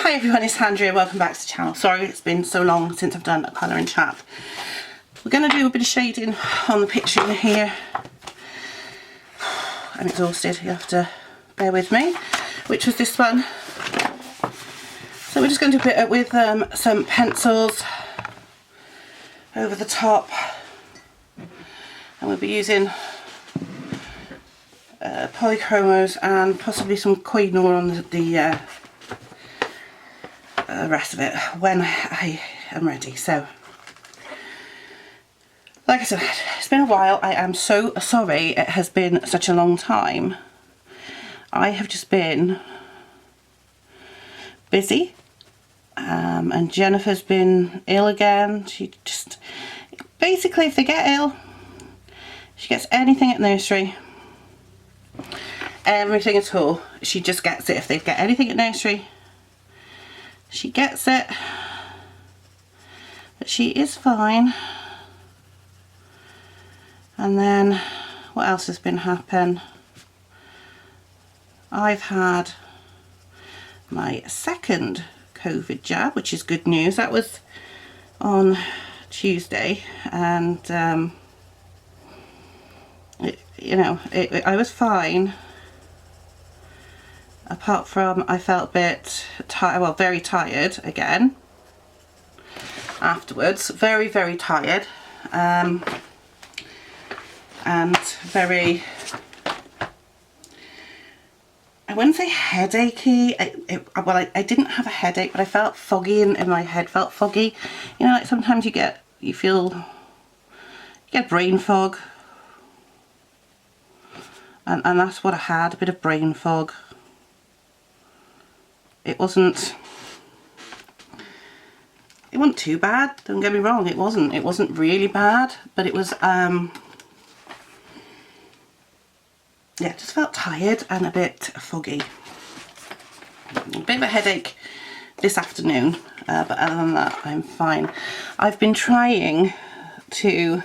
Hi everyone, it's Andrea, welcome back to the channel. Sorry it's been so long since I've done a colouring chat. We're going to do a bit of shading on the picture in here. I'm exhausted, you have to bear with me. Which was this one. So we're just going to do it with some pencils over the top. And we'll be using polychromos and possibly some Koh-i-Noor on the rest of it when I am ready. So, like I said, it's been a while. I am so sorry it has been such a long time. I have just been busy, and Jennifer's been ill again. She just, basically if they get ill, she gets anything at nursery, everything at all, she just gets it. If they get anything at nursery, she gets it, but she is fine. And then what else has been happening? I've had my second COVID jab, which is good news. That was on Tuesday, and I was fine. Apart from I felt a bit tired, well, very tired again afterwards, very tired, and very, I wouldn't say headachy. I didn't have a headache, but I felt foggy in my head, felt foggy. You know, like sometimes you get brain fog, and that's what I had, a bit of brain fog. It wasn't too bad, don't get me wrong, it wasn't really bad, but it was yeah, just felt tired and a bit foggy. A bit of a headache this afternoon, but other than that I'm fine. I've been trying to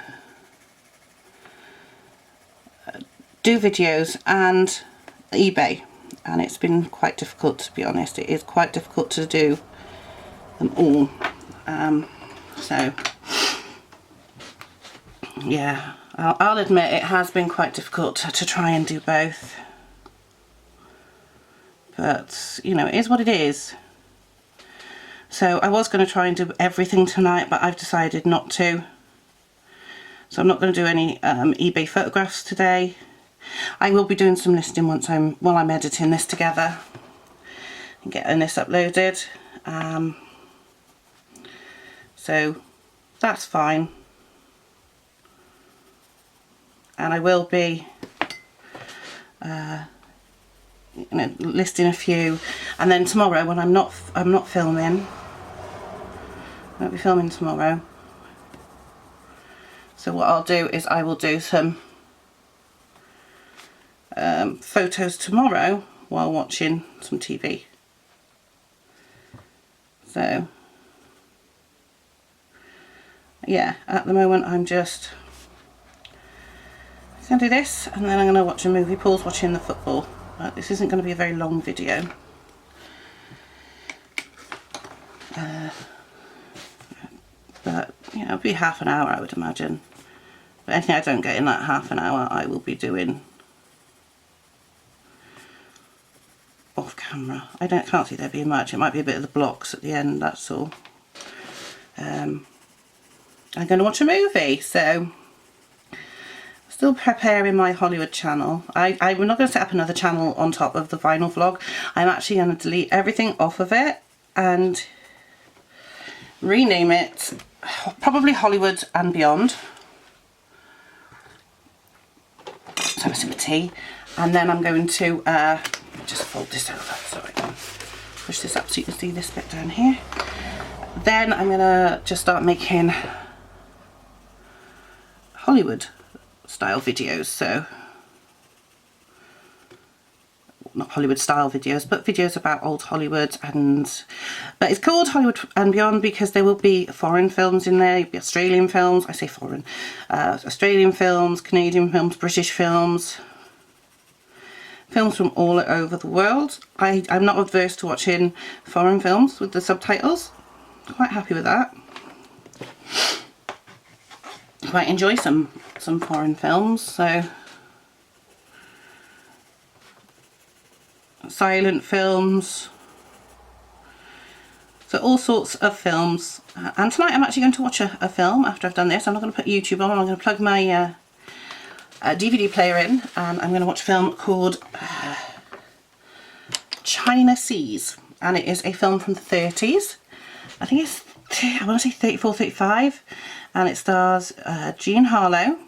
do videos and eBay, and it's been quite difficult, to be honest. It is quite difficult to do them all. So yeah, I'll admit it has been quite difficult to try and do both. But, you know, it is what it is. So I was going to try and do everything tonight, but I've decided not to. So I'm not going to do any eBay photographs today. I will be doing some listing while I'm editing this together and getting this uploaded. So that's fine. And I will be listing a few, and then tomorrow when I'm not filming, I won't be filming tomorrow. So what I'll do is I will do some photos tomorrow while watching some TV. So yeah, at the moment I'm just going to do this, and then I'm going to watch a movie. Paul's watching the football. This isn't going to be a very long video. But you know, it'll be half an hour I would imagine. But anything I don't get in that half an hour I will be doing off camera. I can't see there being much. It might be a bit of the blocks at the end, that's all. I'm going to watch a movie, so still preparing my Hollywood channel. I'm not going to set up another channel on top of the vinyl vlog. I'm actually going to delete everything off of it and rename it probably Hollywood and Beyond. So have a sip of tea, and then I'm going to just fold this over, sorry, push this up so you can see this bit down here. Then I'm going to just start making Hollywood style videos, so not Hollywood style videos, but videos about old Hollywood. But it's called Hollywood and Beyond because there will be foreign films in there. There'll be Australian films, I say foreign, Australian films, Canadian films, British films, films from all over the world. I'm not adverse to watching foreign films with the subtitles. Quite happy with that. Quite enjoy some foreign films. So silent films, so all sorts of films. And tonight I'm actually going to watch a film after I've done this. I'm not going to put YouTube on, I'm going to plug my DVD player in, and I'm going to watch a film called China Seas, and it is a film from the 30s. I think it's, I want to say 34, 35, and it stars Jean Harlow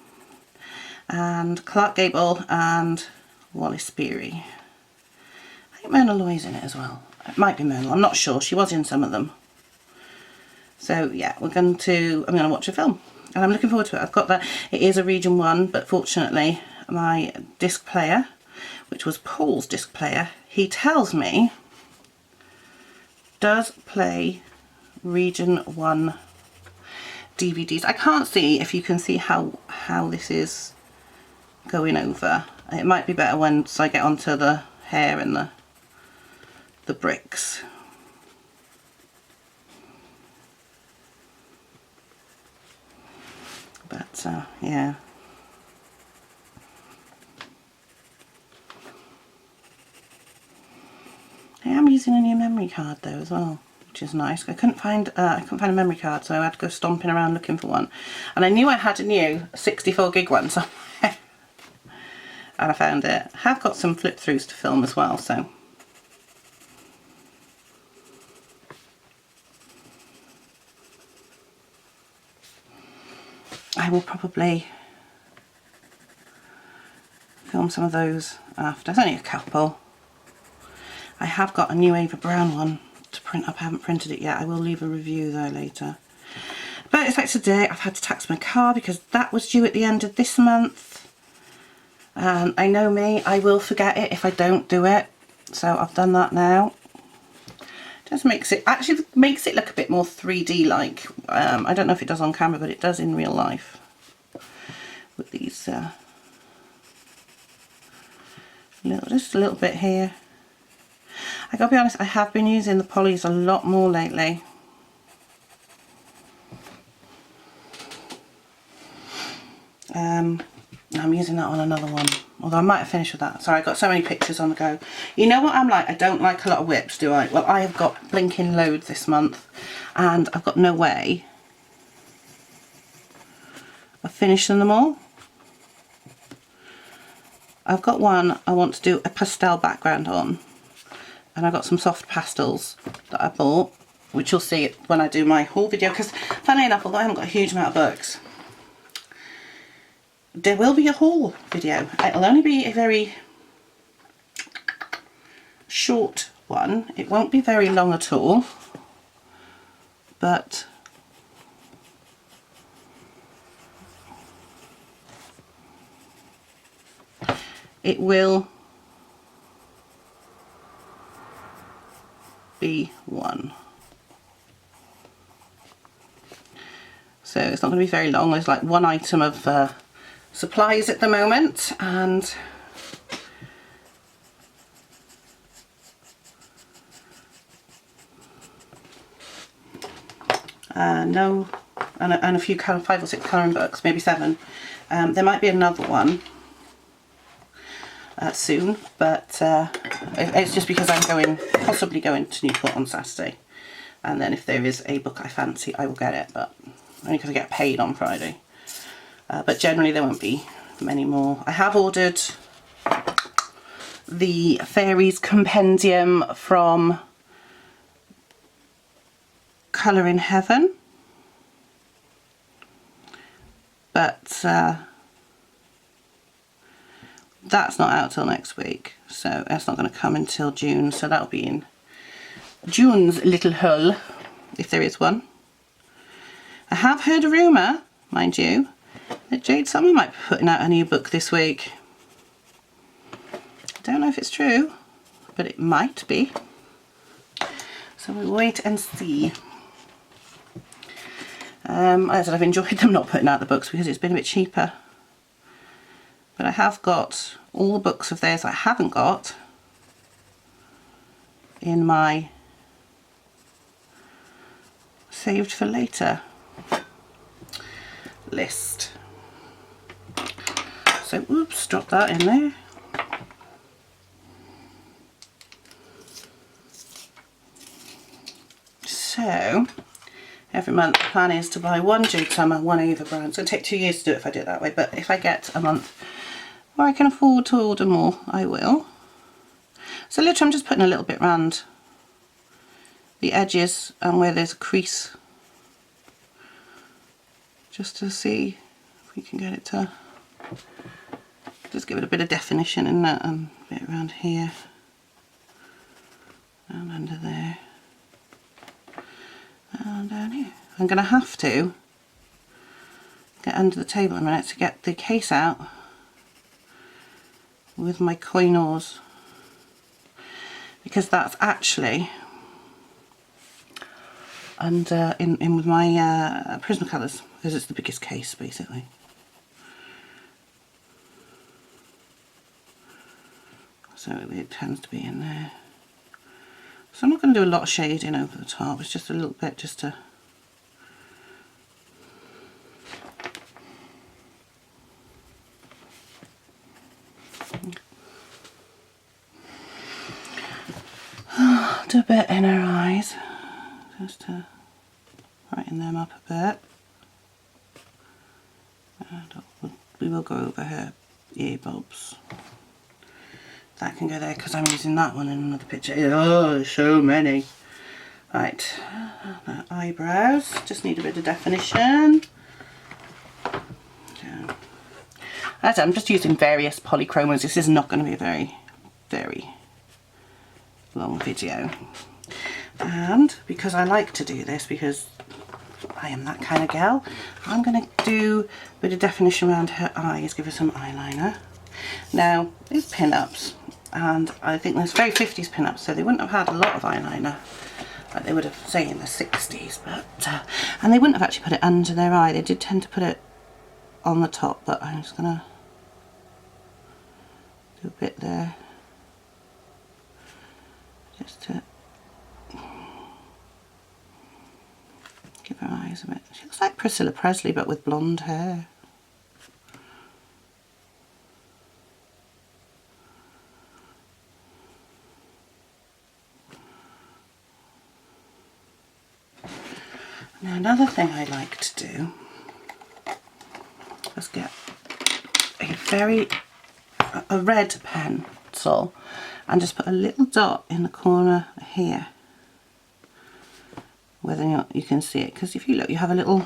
and Clark Gable and Wallace Beery. I think Myrna Loy's in it as well. It might be Myrna, I'm not sure. She was in some of them. So yeah, I'm going to watch a film, and I'm looking forward to it. I've got that. It is a Region 1, but fortunately my disc player, which was Paul's disc player, he tells me does play Region 1 DVDs. I can't see if you can see how this is going over. It might be better once I get onto the hair and the bricks. But yeah. I am using a new memory card though as well, which is nice. I couldn't find a memory card, so I had to go stomping around looking for one. And I knew I had a new 64 gig one somewhere, and I found it. I have got some flip throughs to film as well, so. I will probably film some of those after. There's only a couple. I have got a new Ava Brown one to print up. I haven't printed it yet. I will leave a review though later. But it's like today I've had to tax my car because that was due at the end of this month. And I know me, I will forget it if I don't do it. So I've done that now. Just makes it look a bit more 3D like. I don't know if it does on camera, but it does in real life with these just a little bit here. I gotta be honest, I have been using the polys a lot more lately. I'm using that on another one, although I might have finished with that. Sorry, I've got so many pictures on the go. You know what I'm like? I don't like a lot of whips, do I? Well, I have got blinking loads this month, and I've got no way of finishing them all. I've got one I want to do a pastel background on, and I've got some soft pastels that I bought, which you'll see when I do my haul video, because funnily enough, although I haven't got a huge amount of books, there will be a haul video. It'll only be a very short one. It won't be very long at all, but it will be one. So it's not going to be very long. There's like one item of supplies at the moment, and and a few 5 or 6 colouring books, maybe 7. There might be another one soon, but it's just because I'm possibly going to Newport on Saturday, and then if there is a book I fancy, I will get it, but only because I get paid on Friday. But generally there won't be many more. I have ordered the Fairies Compendium from Colour in Heaven, but that's not out till next week, so that's not going to come until June, so that'll be in June's little haul, if there is one. I have heard a rumour, mind you, that Jade Summer might be putting out a new book this week. I don't know if it's true, but it might be. So we'll wait and see. As I said, I've enjoyed them not putting out the books because it's been a bit cheaper. But I have got all the books of theirs I haven't got in my saved for later list. So oops, drop that in there. So every month the plan is to buy one Jade Summer, one Ava Brown. It's going to take 2 years to do it if I do it that way, but if I get a month where I can afford to order more, I will. So literally I'm just putting a little bit round the edges and where there's a crease, just to see if we can get it to just give it a bit of definition in that, and a bit around here and under there and down here. I'm going to have to get under the table a minute to get the case out with my Koh-i-Noors, because that's actually under in with my Prismacolors, because it's the biggest case basically. So it tends to be in there. So I'm not going to do a lot of shading over the top, it's just a little bit just to do a bit in her eyes, just to brighten them up a bit. And we will go over her ear bulbs. That can go there because I'm using that one in another picture. Oh, there's so many. Right, eyebrows, just need a bit of definition. Yeah. As I'm just using various polychromos. This is not going to be a very long video. And because I like to do this, because I am that kind of gal, I'm going to do a bit of definition around her eyes, give her some eyeliner. Now, these pin-ups, and I think there's very 50s pin-ups, so they wouldn't have had a lot of eyeliner, like they would have, say, in the 60s, but and they wouldn't have actually put it under their eye. They did tend to put it on the top, but I'm just going to do a bit there, just to give her eyes a bit. She looks like Priscilla Presley, but with blonde hair. Now another thing I like to do is get a red pencil and just put a little dot in the corner here, whether you can see it, because if you look, you have a little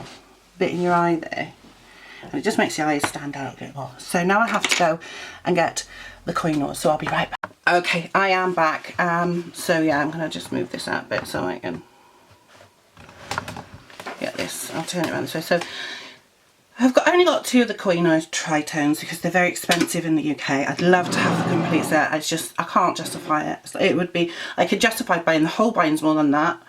bit in your eye there, and it just makes the eyes stand out a bit more. So now I have to go and get the Koh-i-Noors, so I'll be right back. Okay, I am back. So yeah, I'm going to just move this out a bit so I can get this. I'll turn it around this way. So I've only got 2 of the Koh-i-Noors Tritones because they're very expensive in the UK. I'd love to have the complete set. It's just, I can't justify it. It would be, I could justify buying the whole bindings more than that.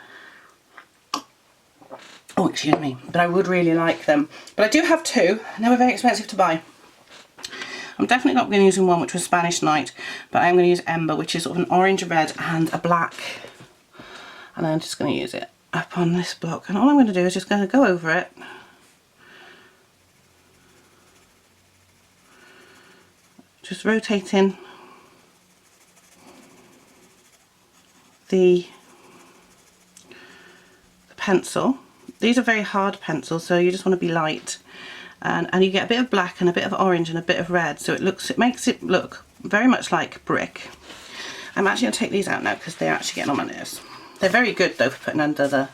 Oh, excuse me. But I would really like them. But I do have 2, and they were very expensive to buy. I'm definitely not going to be using one which was Spanish Night, but I'm going to use Ember, which is sort of an orange, a red and a black. And I'm just going to use it up on this block. And all I'm going to do is just going to go over it. Just rotating the pencil. These are very hard pencils, so you just want to be light, and you get a bit of black and a bit of orange and a bit of red, so it makes it look very much like brick. I'm actually going to take these out now because they're actually getting on my nerves. They're very good though for putting under the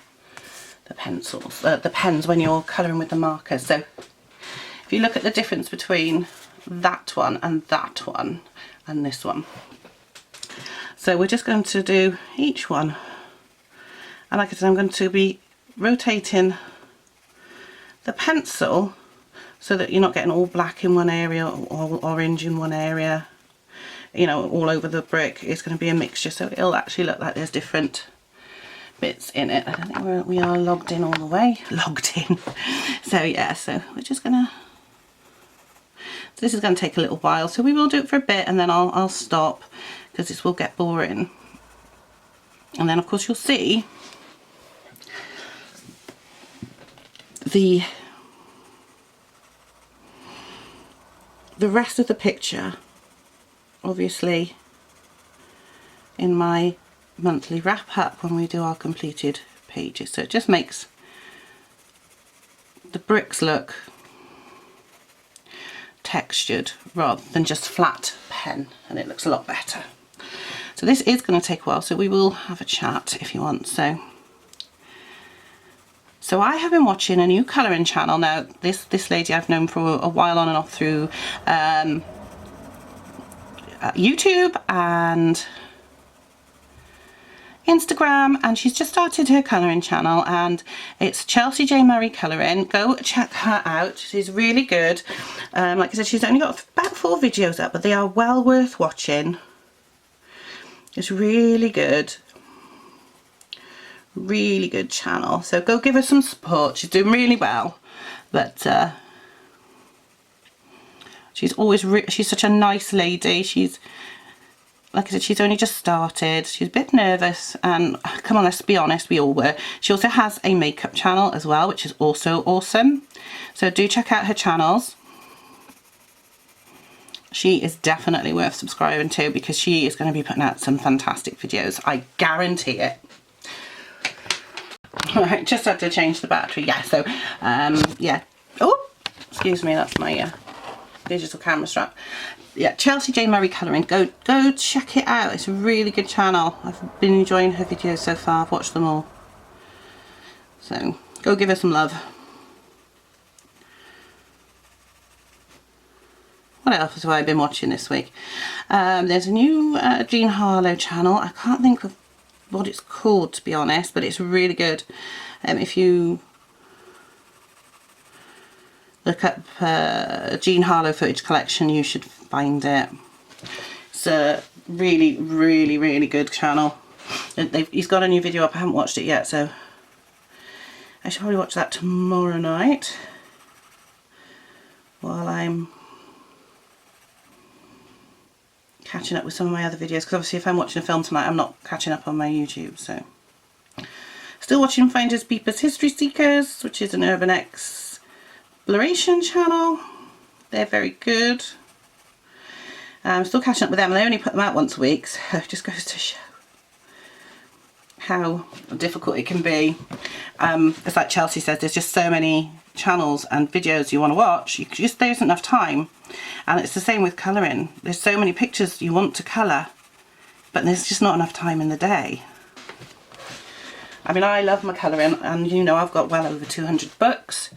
pencils, the pens when you're colouring with the markers. So if you look at the difference between that one and this one, so we're just going to do each one, and like I said, I'm going to be rotating the pencil so that you're not getting all black in one area or all orange in one area, you know, all over the brick. It's going to be a mixture, so it'll actually look like there's different bits in it. I don't think we are logged in all the way. Logged in. So yeah, so we're just gonna, So this is going to take a little while, so we will do it for a bit and then I'll stop because this will get boring. And then of course you'll see the rest of the picture, obviously, in my monthly wrap up when we do our completed pages. So it just makes the bricks look textured rather than just flat pen, and it looks a lot better. So this is going to take a while, so we will have a chat if you want. So I have been watching a new colouring channel. Now this lady I've known for a while on and off through YouTube and Instagram, and she's just started her colouring channel, and it's Chelsea J Murray Colouring. Go check her out, she's really good. Like I said, she's only got about 4 videos up, but they are well worth watching. It's really good channel, so go give her some support. She's doing really well, but she's such a nice lady. She's, like I said, she's only just started. She's a bit nervous, and come on, let's be honest, we all were. She also has a makeup channel as well, which is also awesome. So do check out her channels. She is definitely worth subscribing to because she is going to be putting out some fantastic videos. I guarantee it. Alright, just had to change the battery. Yeah, so, yeah. Oh, excuse me, that's my digital camera strap. Yeah, Chelsea J Murray Colouring. Go check it out. It's a really good channel. I've been enjoying her videos so far. I've watched them all. So go give her some love. What else have I been watching this week? There's a new Jean Harlow channel. I can't think of what it's called, to be honest, but it's really good. If you look up Jean Harlow footage collection, you should find it. It's a really good channel. He's got a new video up. I haven't watched it yet, so I should probably watch that tomorrow night while I'm catching up with some of my other videos, because obviously if I'm watching a film tonight I'm not catching up on my YouTube. So still watching Finders Beepers History Seekers, which is an urban exploration channel. They're very good. I'm still catching up with them, and they only put them out once a week, so it just goes to show how difficult it can be. It's like Chelsea says, there's just so many channels and videos you want to watch, there isn't enough time. And it's the same with colouring. There's so many pictures you want to colour, but there's just not enough time in the day. I mean, I love my colouring, and you know I've got well over 200 books.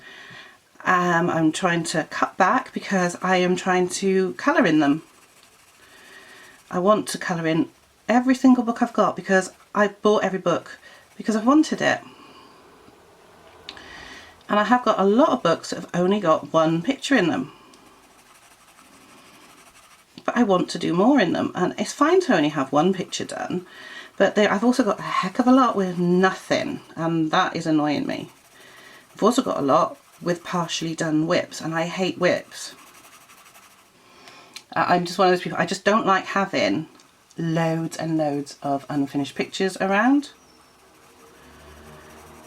I'm trying to cut back because I am trying to colour in them. I want to colour in every single book I've got because I bought every book because I wanted it. And I have got a lot of books that have only got one picture in them. But I want to do more in them, and it's fine to only have one picture done, but I've also got a heck of a lot with nothing, and that is annoying me. I've also got a lot with partially done whips, and I hate whips. I'm just one of those people, I just don't like having loads and loads of unfinished pictures around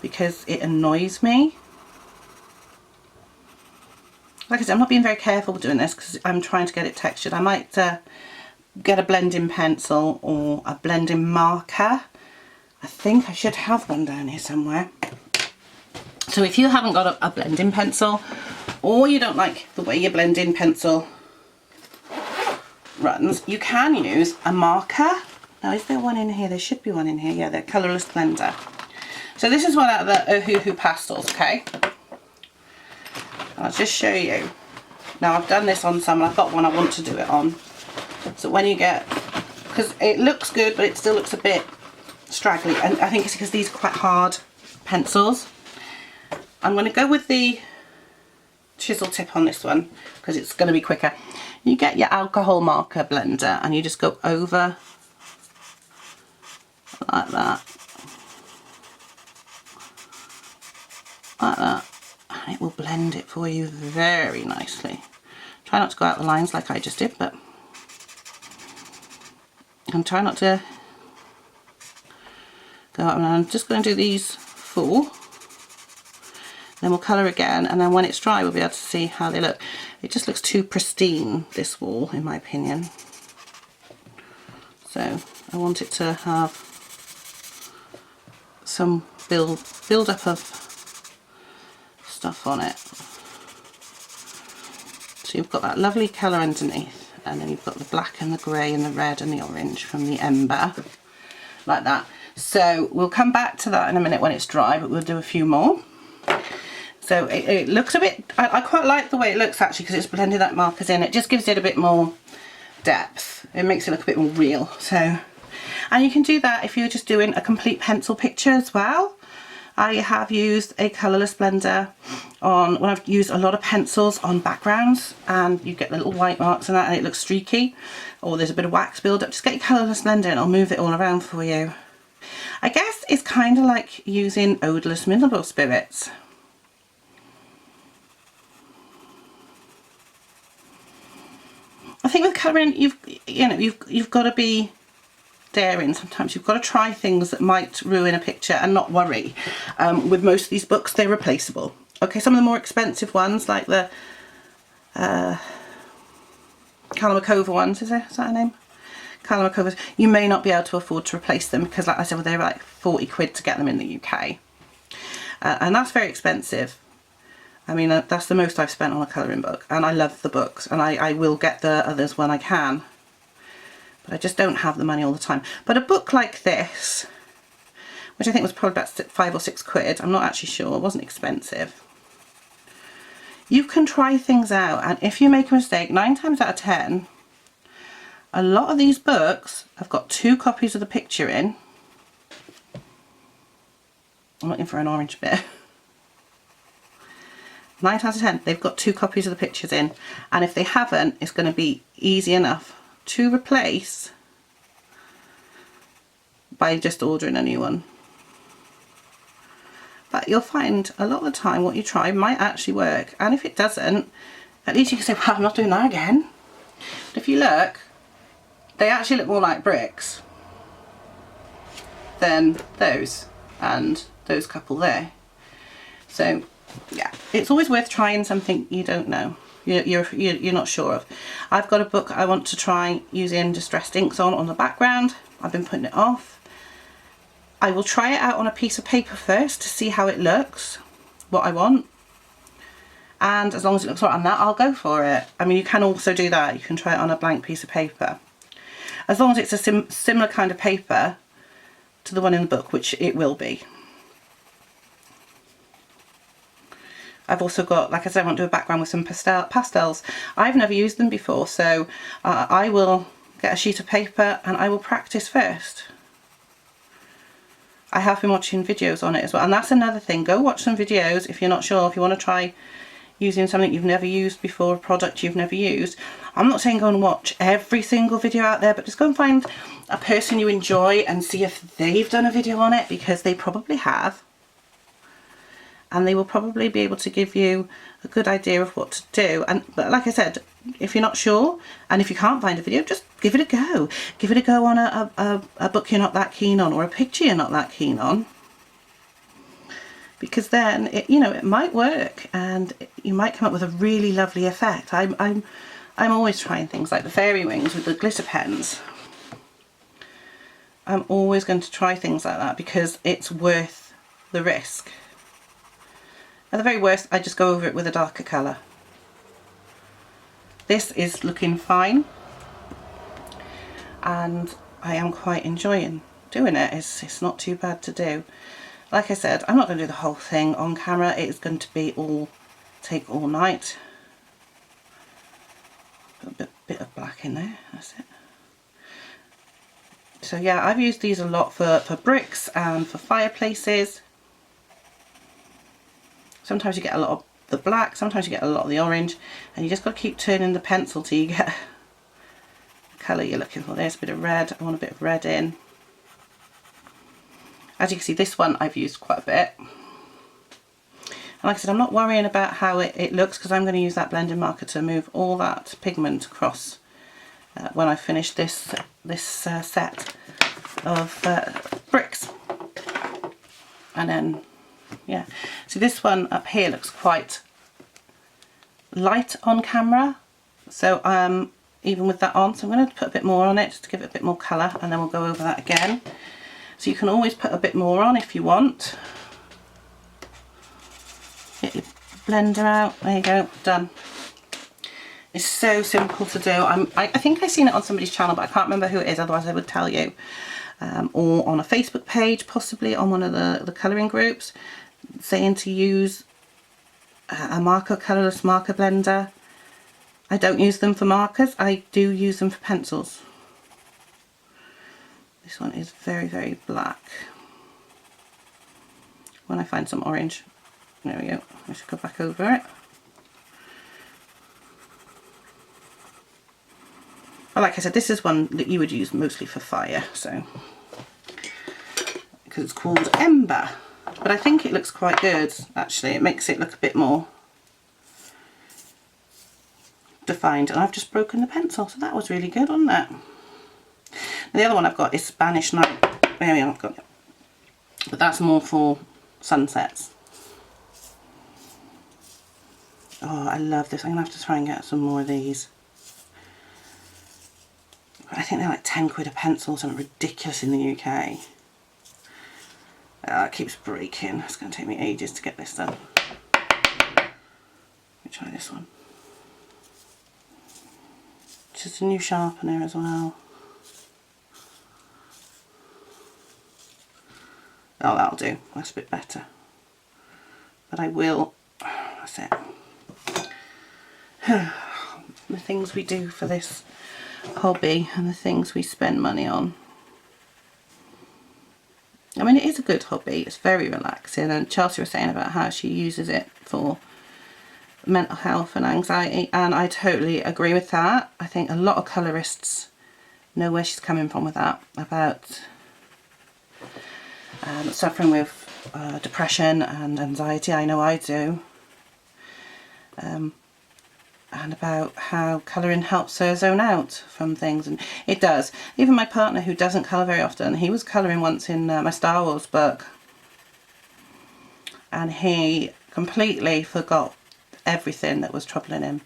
because it annoys me. Like I said, I'm not being very careful doing this because I'm trying to get it textured. I might get a blending pencil or a blending marker. I think I should have one down here somewhere. So if you haven't got a blending pencil, or you don't like the way your blending pencil runs, you can use a marker. Now, is there one in here? There should be one in here. Yeah, the Colourless Blender. So this is one out of the Ohuhu Pastels, okay? I'll just show you. Now I've done this on some, and I've got one I want to do it on. So when you get, because it looks good, but it still looks a bit straggly, and I think it's because these are quite hard pencils. I'm going to go with the chisel tip on this one because it's going to be quicker. You get your alcohol marker blender and you just go over like that, and it will blend it for you very nicely. Try not to go out the lines like I just did, but and try not to go out. And I'm just going to do these 4. Then we'll colour again, and then when it's dry we'll be able to see how they look. It just looks too pristine, this wall, in my opinion. So I want it to have some build up of stuff on it. So you've got that lovely colour underneath, and then you've got the black and the grey and the red and the orange from the ember, like that. So we'll come back to that in a minute when it's dry, but we'll do a few more. So it looks a bit, I quite like the way it looks actually, because it's blended that markers in. It just gives it a bit more depth. It makes it look a bit more real. So, and you can do that if you're just doing a complete pencil picture as well. I have used a colourless blender on, when I've used a lot of pencils on backgrounds, and you get the little white marks and that, and it looks streaky, or there's a bit of wax build up. Just get your colourless blender and I'll move it all around for you. I guess it's kind of like using odourless mineral spirits. I think with colouring, you've got to be daring. Sometimes you've got to try things that might ruin a picture and not worry. With most of these books, they're replaceable. Okay, some of the more expensive ones, like the Kalamazoo ones, is that her name? Kalamazoo, you may not be able to afford to replace them, because like I said, well, they're like 40 quid to get them in the UK. And that's very expensive. I mean, that's the most I've spent on a colouring book, and I love the books, and I will get the others when I can, but I just don't have the money all the time. But a book like this, which I think was probably about 5 or 6 quid, I'm not actually sure, it wasn't expensive. You can try things out, and if you make a mistake, 9 times out of 10, a lot of these books have got 2 copies of the picture in. I'm looking for an orange bit. 9 times out of 10, they've got 2 copies of the pictures in, and if they haven't, it's going to be easy enough to replace by just ordering a new one. But you'll find a lot of the time what you try might actually work, and if it doesn't, at least you can say, well, I'm not doing that again. But if you look, they actually look more like bricks than those and those couple there. So yeah, it's always worth trying something you don't know, you're not sure of. I've got a book I want to try using distressed inks on the background. I've been putting it off. I will try it out on a piece of paper first to see how it looks, what I want, and as long as it looks right on that, I'll go for it. I mean, you can also do that, you can try it on a blank piece of paper, as long as it's a similar kind of paper to the one in the book, which it will be. I've also got, like I said, I want to do a background with some pastels. I've never used them before, so I will get a sheet of paper and I will practice first. I have been watching videos on it as well, and that's another thing. Go watch some videos if you're not sure, if you want to try using something you've never used before, a product you've never used. I'm not saying go and watch every single video out there, but just go and find a person you enjoy and see if they've done a video on it, because they probably have. And they will probably be able to give you a good idea of what to do. And but like I said, if you're not sure, and if you can't find a video, just give it a go. Give it a go on a book you're not that keen on, or a picture you're not that keen on. Because then, it might work, and you might come up with a really lovely effect. I'm always trying things like the fairy wings with the glitter pens. I'm always going to try things like that because it's worth the risk. At the very worst, I just go over it with a darker colour. This is looking fine, and I am quite enjoying doing it. It's not too bad to do. Like I said, I'm not going to do the whole thing on camera. It is going to be take all night. Put a bit of black in there, that's it. So yeah, I've used these a lot for bricks and for fireplaces. Sometimes you get a lot of the black, sometimes you get a lot of the orange, and you just got to keep turning the pencil till you get the colour you're looking for. There's a bit of red, I want a bit of red in. As you can see, this one I've used quite a bit. like I said, I'm not worrying about how it looks, because I'm going to use that blending marker to move all that pigment across when I finish this set of bricks. And then, yeah, so this one up here looks quite light on camera, so even with that on, so I'm going to put a bit more on it just to give it a bit more colour, and then we'll go over that again. So you can always put a bit more on if you want. Get your blender out, there you go, done. It's so simple to do. I think I've seen it on somebody's channel, but I can't remember who it is, otherwise I would tell you. Or on a Facebook page, possibly on one of the colouring groups, saying to use a colourless marker blender. I don't use them for markers, I do use them for pencils. This one is very, very black. When I find some orange, there we go, I should go back over it. But like I said, this is one that you would use mostly for fire, so, because it's called Ember. But I think it looks quite good, actually. It makes it look a bit more defined. And I've just broken the pencil, so that was really good, wasn't it? And the other one I've got is Spanish Night. There we are, I've got it. But that's more for sunsets. Oh, I love this. I'm going to have to try and get some more of these. I think they're like 10 quid a pencil, something ridiculous in the UK. It keeps breaking. It's going to take me ages to get this done. Let me try this one. Just a new sharpener as well. Oh, that'll do. That's a bit better. But I will... That's it. The things we do for this hobby and the things we spend money on. I mean, it is a good hobby. It's very relaxing, and Chelsea was saying about how she uses it for mental health and anxiety, and I totally agree with that. I think a lot of colourists know where she's coming from with that, about suffering with depression and anxiety. I know I do. And about how colouring helps her zone out from things, and it does. Even my partner, who doesn't colour very often, he was colouring once in my Star Wars book, and he completely forgot everything that was troubling him.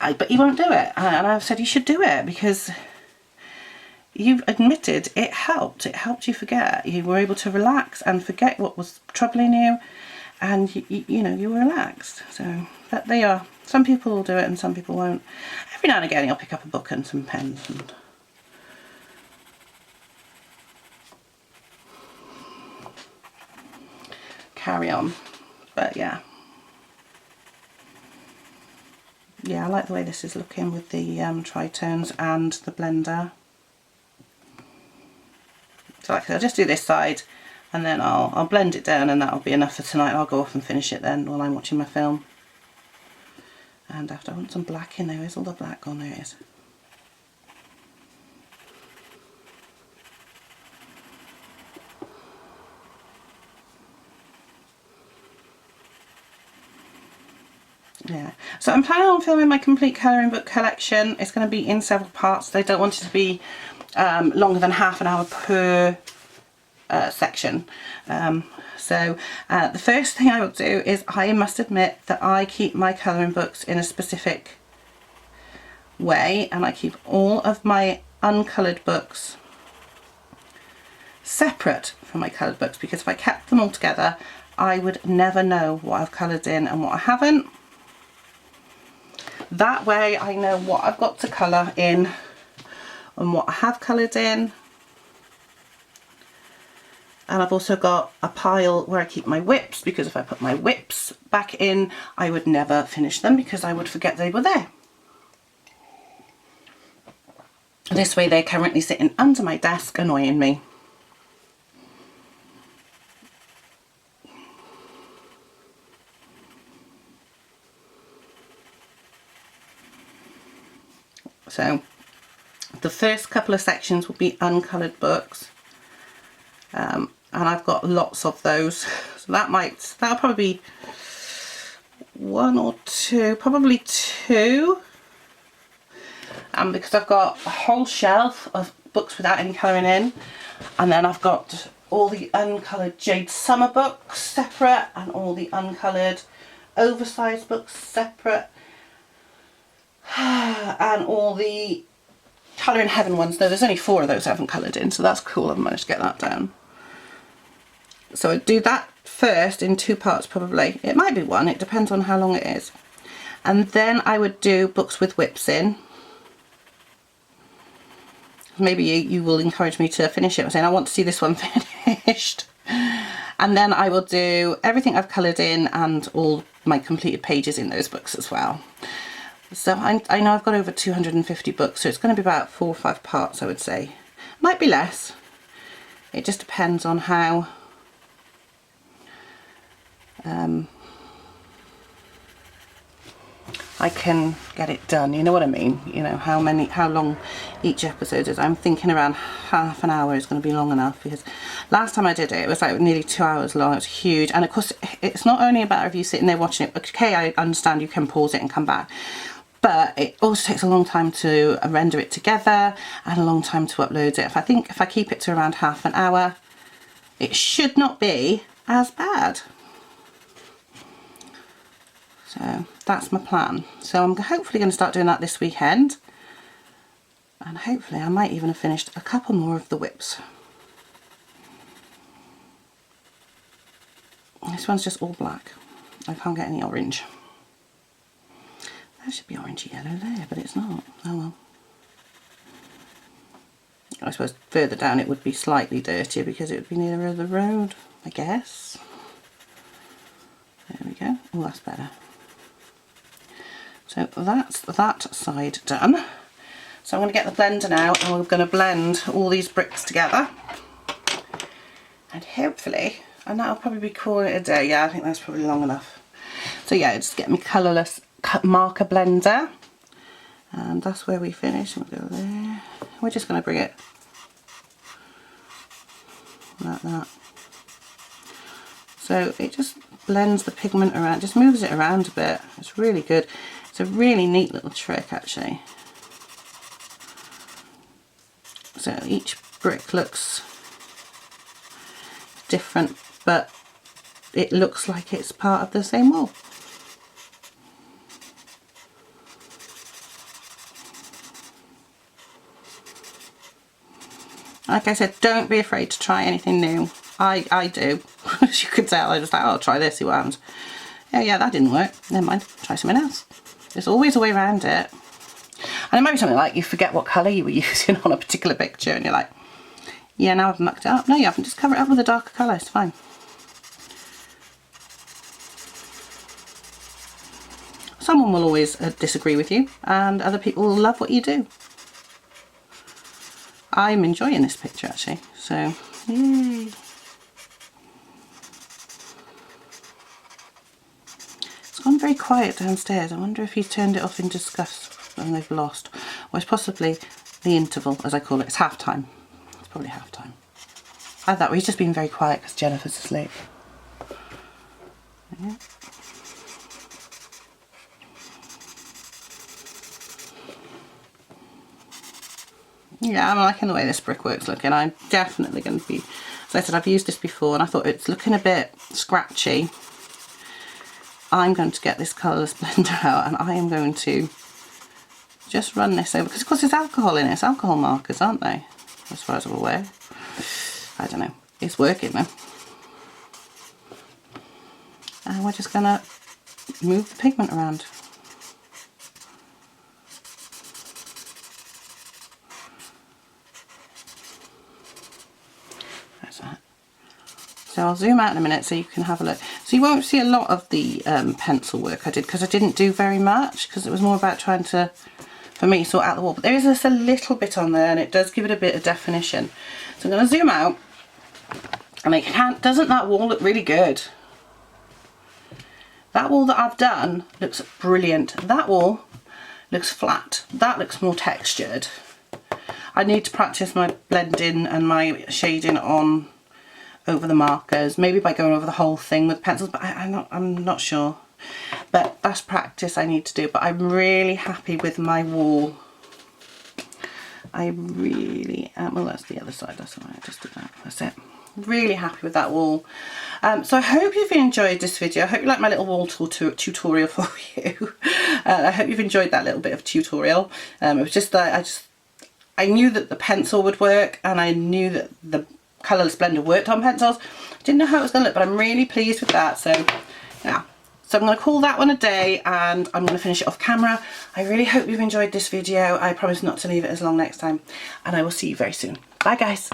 But he won't do it, and I've said you should do it, because you've admitted it helped you forget. You were able to relax and forget what was troubling you, and you know, you were relaxed. So, but they are. Some people will do it and some people won't. Every now and again I'll pick up a book and some pens and carry on. But yeah. Yeah, I like the way this is looking with the tritones and the blender. So like I said, I'll just do this side, and then I'll blend it down, and that'll be enough for tonight. I'll go off and finish it then while I'm watching my film. And after, I want some black in there. Where's all the black gone? There it is. Yeah, so I'm planning on filming my complete colouring book collection. It's going to be in several parts. I don't want it to be longer than half an hour per section. So the first thing I will do is, I must admit that I keep my colouring books in a specific way, and I keep all of my uncoloured books separate from my coloured books, because if I kept them all together I would never know what I've coloured in and what I haven't. That way I know what I've got to colour in and what I have coloured in. And I've also got a pile where I keep my whips, because if I put my whips back in I would never finish them, because I would forget they were there. This way they're currently sitting under my desk annoying me. So the first couple of sections will be uncoloured books. And I've got lots of those, so that'll probably be one or two, probably two. And because I've got a whole shelf of books without any colouring in, and then I've got all the uncoloured Jade Summer books separate, and all the uncoloured oversized books separate, and all the Colour in Heaven ones. No, there's only 4 of those I haven't coloured in, so that's cool. I've managed to get that down. So I'd do that first in 2 parts probably. It might be 1, it depends on how long it is. And then I would do books with whips in. Maybe you will encourage me to finish it by saying I want to see this one finished. And then I will do everything I've coloured in and all my completed pages in those books as well. So I know I've got over 250 books, so it's going to be about 4 or 5 parts, I would say. Might be less. It just depends on how I can get it done, you know what I mean? You know, how long each episode is. I'm thinking around half an hour is going to be long enough, because last time I did it, it was like nearly 2 hours long. It was huge. And of course, it's not only a matter of you sitting there watching it. Okay, I understand you can pause it and come back, but it also takes a long time to render it together and a long time to upload it. I think if I keep it to around half an hour, it should not be as bad. So that's my plan. So I'm hopefully going to start doing that this weekend, and hopefully I might even have finished a couple more of the whips. This one's just all black. I can't get any orange. There should be orangey yellow there, but it's not. Oh well. I suppose further down it would be slightly dirtier because it would be nearer the road, I guess. There we go. Oh, that's better. So that's that side done. So I'm going to get the blender now, and we're going to blend all these bricks together. And hopefully, and that'll probably be calling it a day. Yeah, I think that's probably long enough. So yeah, just get me colourless marker blender. And that's where we finish. We'll go there. We're just going to bring it like that. So it just blends the pigment around, just moves it around a bit. It's really good. It's a really neat little trick actually. So each brick looks different, but it looks like it's part of the same wall. Like I said, don't be afraid to try anything new. I do. As you can tell, I just like, oh, I'll try this, see what happens. Oh yeah, that didn't work. Never mind, try something else. There's always a way around it. And it might be something like you forget what colour you were using on a particular picture and you're like, yeah, now I've mucked it up. No, you haven't, just cover it up with a darker colour, it's fine. Someone will always disagree with you, and other people will love what you do. I'm enjoying this picture actually, so yay. It's gone very quiet downstairs. I wonder if he's turned it off in disgust and they've lost. Or it's possibly the interval, as I call it. It's half time. It's probably half time. I thought he's just been very quiet because Jennifer's asleep. Yeah. Yeah, I'm liking the way this brickwork's looking. I'm definitely going to be, as I said, I've used this before and I thought it's looking a bit scratchy. I'm going to get this colourless blender out and I am going to just run this over, because of course there's alcohol in it. It's alcohol markers, aren't they? As far as I'm aware. I don't know. It's working though. And we're just going to move the pigment around. So I'll zoom out in a minute so you can have a look. So you won't see a lot of the pencil work I did, because I didn't do very much, because it was more about trying to, for me, sort out the wall. But there is just a little bit on there and it does give it a bit of definition. So I'm going to zoom out, and doesn't that wall look really good? That wall that I've done looks brilliant. That wall looks flat. That looks more textured. I need to practice my blending and my shading on over the markers, maybe by going over the whole thing with pencils, but I'm not sure. but that's practice I need to do. But I'm really happy with my wall. I really am. Well, that's the other side, that's all right, I just did that, that's it. Really happy with that wall. So I hope you've enjoyed this video. I hope you like my little wall tool tutorial for you. I hope you've enjoyed that little bit of tutorial. It was just that I knew that the pencil would work, and I knew that the colourless blender worked on pencils. I didn't know how it was going to look, but I'm really pleased with that. So yeah, so I'm going to call that one a day, and I'm going to finish it off camera. I really hope you've enjoyed this video. I promise not to leave it as long next time, and I will see you very soon. Bye guys.